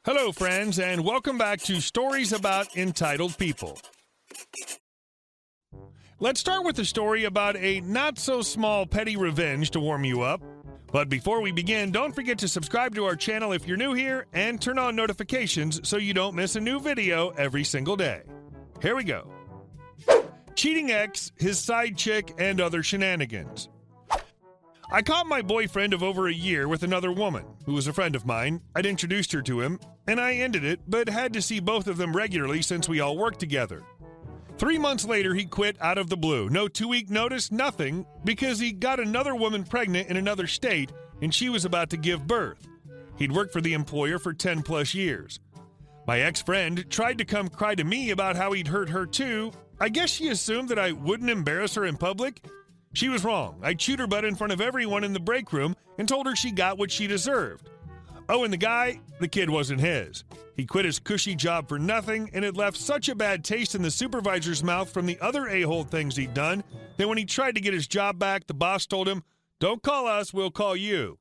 Hello, friends, and welcome back to Stories About Entitled People. Let's start with a story about a not-so-small petty revenge to warm you up. But before we begin, don't forget to subscribe to our channel if you're new here and turn on notifications so you don't miss a new video every single day. Here we go. Cheating ex, his side chick, and other shenanigans. I caught my boyfriend of over a year with another woman, who was a friend of mine. I'd introduced her to him, and I ended it, but had to see both of them regularly since we all worked together. 3 months later, he quit out of the blue. No 2-week notice, nothing, because he got another woman pregnant in another state, and she was about to give birth. He'd worked for the employer for 10+ years. My ex-friend tried to come cry to me about how he'd hurt her too. I guess she assumed that I wouldn't embarrass her in public. She was wrong. I chewed her butt in front of everyone in the break room and told her she got what she deserved. Oh, and the kid wasn't his. He quit his cushy job for nothing and had left such a bad taste in the supervisor's mouth from the other a-hole things he'd done that when he tried to get his job back, the boss told him, "Don't call us, we'll call you."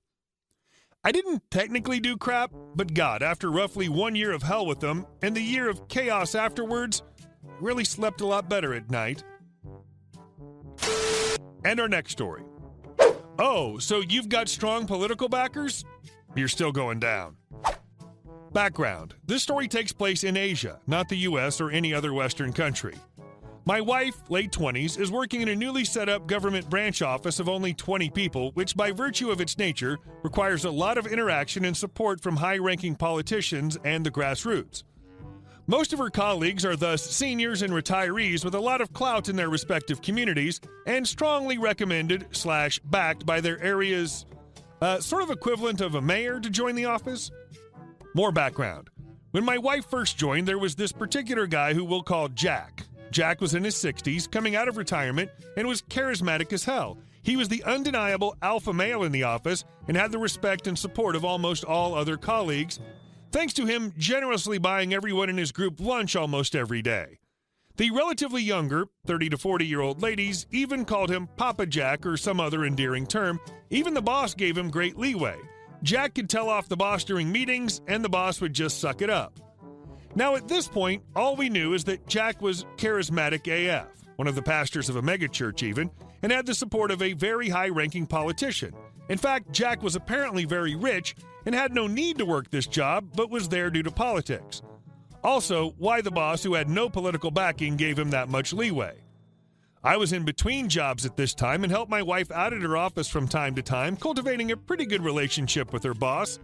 I didn't technically do crap, but God, after roughly 1 year of hell with them and the year of chaos afterwards, I really slept a lot better at night. And our next story. Oh, so you've got strong political backers? You're still going down. Background. This story takes place in Asia, not the US or any other Western country. My wife, late 20s, is working in a newly set up government branch office of only 20 people, which by virtue of its nature requires a lot of interaction and support from high-ranking politicians and the grassroots. Most of her colleagues are thus seniors and retirees with a lot of clout in their respective communities and strongly recommended/backed by their area's sort of equivalent of a mayor to join the office. More background. When my wife first joined, there was this particular guy who we'll call Jack. Jack was in his 60s, coming out of retirement, and was charismatic as hell. He was the undeniable alpha male in the office and had the respect and support of almost all other colleagues, thanks to him generously buying everyone in his group lunch almost every day. The relatively younger, 30 to 40-year-old ladies even called him Papa Jack or some other endearing term. Even the boss gave him great leeway. Jack could tell off the boss during meetings, and the boss would just suck it up. Now at this point, all we knew is that Jack was charismatic AF, one of the pastors of a megachurch even, and had the support of a very high-ranking politician. In fact, Jack was apparently very rich and had no need to work this job, but was there due to politics. Also, why the boss, who had no political backing, gave him that much leeway. I was in between jobs at this time and helped my wife out at her office from time to time, cultivating a pretty good relationship with her boss.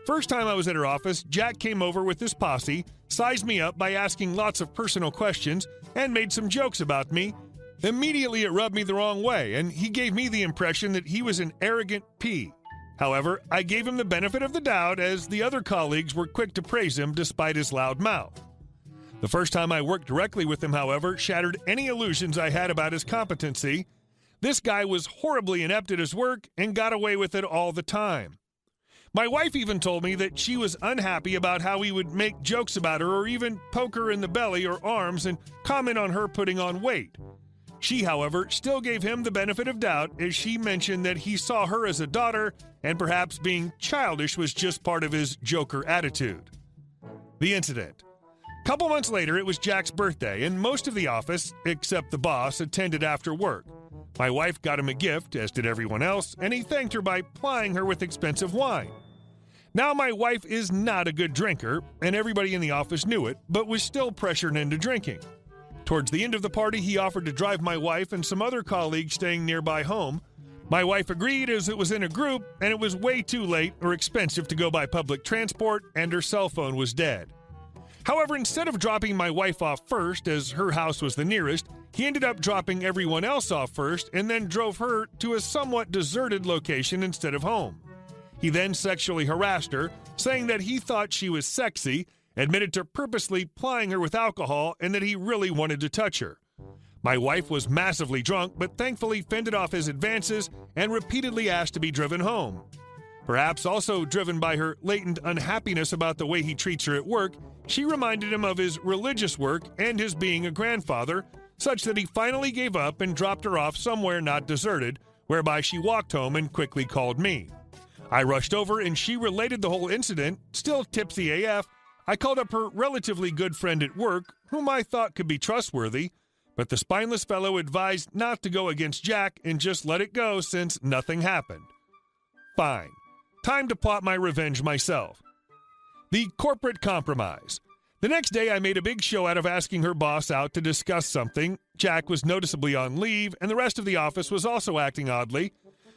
First time I was at her office, Jack came over with his posse, sized me up by asking lots of personal questions, and made some jokes about me. Immediately it rubbed me the wrong way, and he gave me the impression that he was an arrogant P. However, I gave him the benefit of the doubt as the other colleagues were quick to praise him despite his loud mouth. The first time I worked directly with him, however, shattered any illusions I had about his competency. This guy was horribly inept at his work and got away with it all the time. My wife even told me that she was unhappy about how he would make jokes about her or even poke her in the belly or arms and comment on her putting on weight. She, however, still gave him the benefit of doubt as she mentioned that he saw her as a daughter and perhaps being childish was just part of his joker attitude. The incident. Couple months later, it was Jack's birthday, and most of the office, except the boss, attended after work. My wife got him a gift, as did everyone else, and he thanked her by plying her with expensive wine. Now, my wife is not a good drinker, and everybody in the office knew it, but was still pressured into drinking. Towards the end of the party, he offered to drive my wife and some other colleagues staying nearby home. My wife agreed as it was in a group, and it was way too late or expensive to go by public transport, and her cell phone was dead. However, instead of dropping my wife off first, as her house was the nearest, he ended up dropping everyone else off first and then drove her to a somewhat deserted location instead of home. He then sexually harassed her, saying that he thought she was sexy, admitted to purposely plying her with alcohol, and that he really wanted to touch her. My wife was massively drunk, but thankfully fended off his advances and repeatedly asked to be driven home. Perhaps also driven by her latent unhappiness about the way he treats her at work, she reminded him of his religious work and his being a grandfather, such that he finally gave up and dropped her off somewhere not deserted, whereby she walked home and quickly called me. I rushed over and she related the whole incident, still tipsy AF. I called up her relatively good friend at work, whom I thought could be trustworthy, but the spineless fellow advised not to go against Jack and just let it go since nothing happened. Fine. Time to plot my revenge myself. The corporate compromise. The next day, I made a big show out of asking her boss out to discuss something. Jack was noticeably on leave, and the rest of the office was also acting oddly.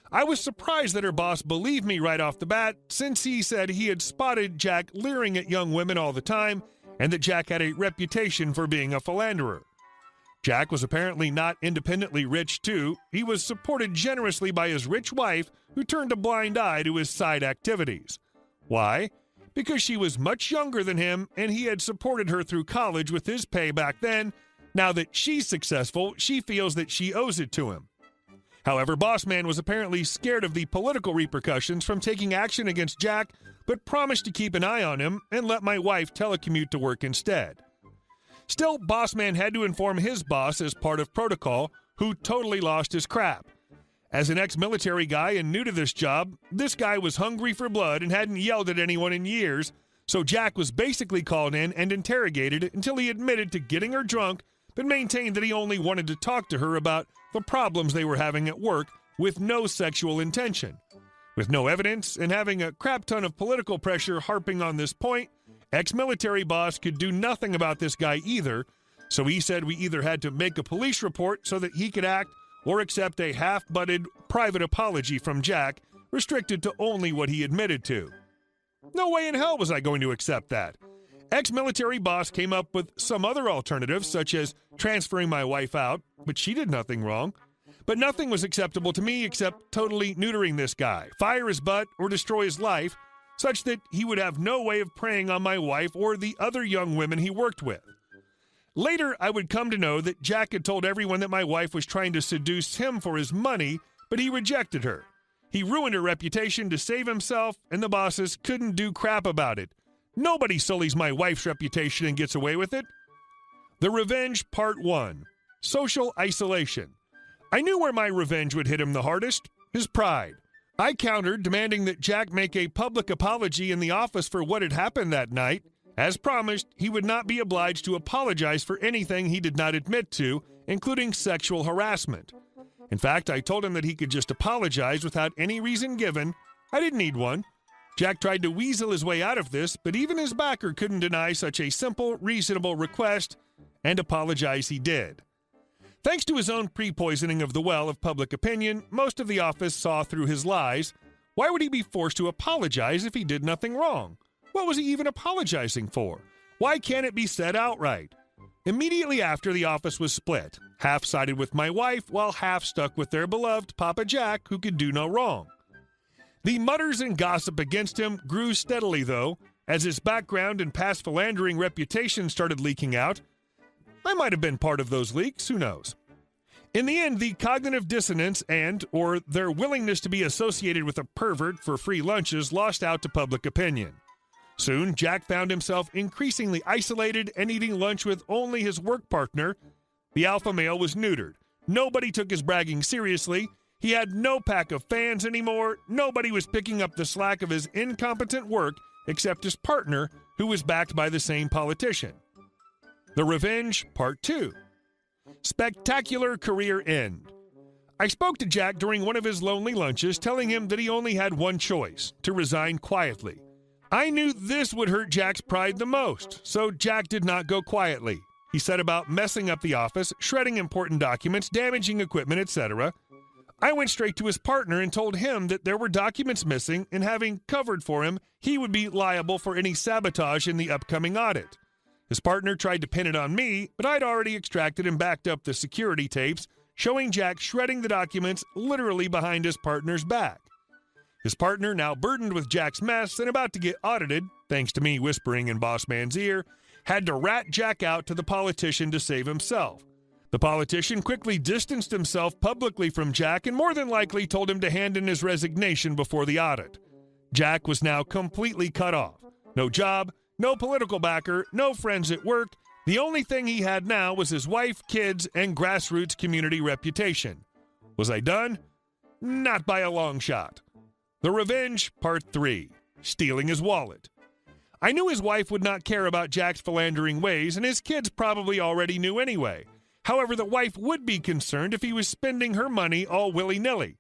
I was surprised that her boss believed me right off the bat, since he said he had spotted Jack leering at young women all the time, and that Jack had a reputation for being a philanderer. Jack was apparently not independently rich, too. He was supported generously by his rich wife, who turned a blind eye to his side activities. Why? Because she was much younger than him, and he had supported her through college with his pay back then. Now that she's successful, she feels that she owes it to him. However, Boss Man was apparently scared of the political repercussions from taking action against Jack, but promised to keep an eye on him and let my wife telecommute to work instead. Still, Boss Man had to inform his boss as part of protocol, who totally lost his crap. As an ex-military guy and new to this job, this guy was hungry for blood and hadn't yelled at anyone in years, so Jack was basically called in and interrogated until he admitted to getting her drunk, but maintained that he only wanted to talk to her about the problems they were having at work with no sexual intention. With no evidence and having a crap ton of political pressure harping on this point, ex-military boss could do nothing about this guy either, so he said we either had to make a police report so that he could act or accept a half-butted private apology from Jack, restricted to only what he admitted to. No way in hell was I going to accept that. Ex-military boss came up with some other alternatives, such as transferring my wife out, but she did nothing wrong. But nothing was acceptable to me except totally neutering this guy, fire his butt, or destroy his life, such that he would have no way of preying on my wife or the other young women he worked with. Later, I would come to know that Jack had told everyone that my wife was trying to seduce him for his money, but he rejected her. He ruined her reputation to save himself, and the bosses couldn't do crap about it. Nobody sullies my wife's reputation and gets away with it. The Revenge Part 1. Social Isolation. I knew where my revenge would hit him the hardest, his pride. I countered, demanding that Jack make a public apology in the office for what had happened that night. As promised, he would not be obliged to apologize for anything he did not admit to, including sexual harassment. In fact, I told him that he could just apologize without any reason given. I didn't need one. Jack tried to weasel his way out of this, but even his backer couldn't deny such a simple, reasonable request, and apologize he did. Thanks to his own pre-poisoning of the well of public opinion, most of the office saw through his lies. Why would he be forced to apologize if he did nothing wrong? What was he even apologizing for? Why can't it be said outright? Immediately after, the office was split. Half sided with my wife, while half stuck with their beloved Papa Jack, who could do no wrong. The mutters and gossip against him grew steadily, though, as his background and past philandering reputation started leaking out. I might have been part of those leaks, who knows? In the end, the cognitive dissonance or their willingness to be associated with a pervert for free lunches lost out to public opinion. Soon, Jack found himself increasingly isolated and eating lunch with only his work partner. The alpha male was neutered. Nobody took his bragging seriously. He had no pack of fans anymore. Nobody was picking up the slack of his incompetent work except his partner, who was backed by the same politician. The Revenge Part 2. Spectacular career end. I spoke to Jack during one of his lonely lunches, telling him that he only had one choice: to resign quietly. I knew this would hurt Jack's pride the most, so Jack did not go quietly. He set about messing up the office, shredding important documents, damaging equipment, etc. I went straight to his partner and told him that there were documents missing, and having covered for him, he would be liable for any sabotage in the upcoming audit. His partner tried to pin it on me, but I'd already extracted and backed up the security tapes, showing Jack shredding the documents literally behind his partner's back. His partner, now burdened with Jack's mess and about to get audited, thanks to me whispering in Boss Man's ear, had to rat Jack out to the politician to save himself. The politician quickly distanced himself publicly from Jack and more than likely told him to hand in his resignation before the audit. Jack was now completely cut off. No job, no political backer, no friends at work. The only thing he had now was his wife, kids, and grassroots community reputation. Was I done? Not by a long shot. The Revenge, Part 3. Stealing his wallet. I knew his wife would not care about Jack's philandering ways, and his kids probably already knew anyway. However, the wife would be concerned if he was spending her money all willy-nilly.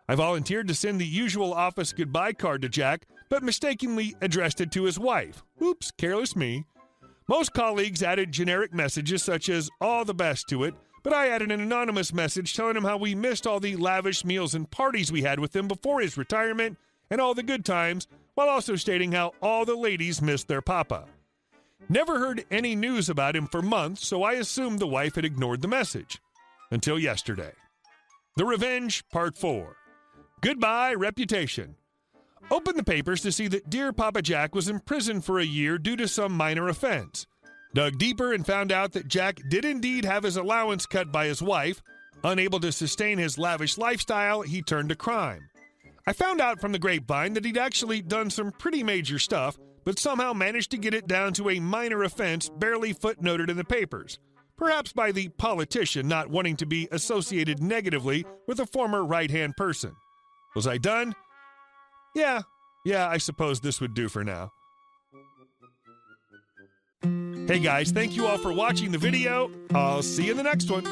I volunteered to send the usual office goodbye card to Jack, but mistakenly addressed it to his wife. Oops, careless me. Most colleagues added generic messages such as all the best to it, but I added an anonymous message telling him how we missed all the lavish meals and parties we had with him before his retirement and all the good times, while also stating how all the ladies missed their papa. Never heard any news about him for months, so I assumed the wife had ignored the message. Until yesterday. The Revenge, Part 4. Goodbye, reputation. Opened the papers to see that dear Papa Jack was in prison for a year due to some minor offense. Dug deeper and found out that Jack did indeed have his allowance cut by his wife. Unable to sustain his lavish lifestyle, he turned to crime. I found out from the grapevine that he'd actually done some pretty major stuff, but somehow managed to get it down to a minor offense barely footnoted in the papers. Perhaps by the politician not wanting to be associated negatively with a former right-hand person. Was I done? Yeah, I suppose this would do for now. Hey guys, thank you all for watching the video. I'll see you in the next one.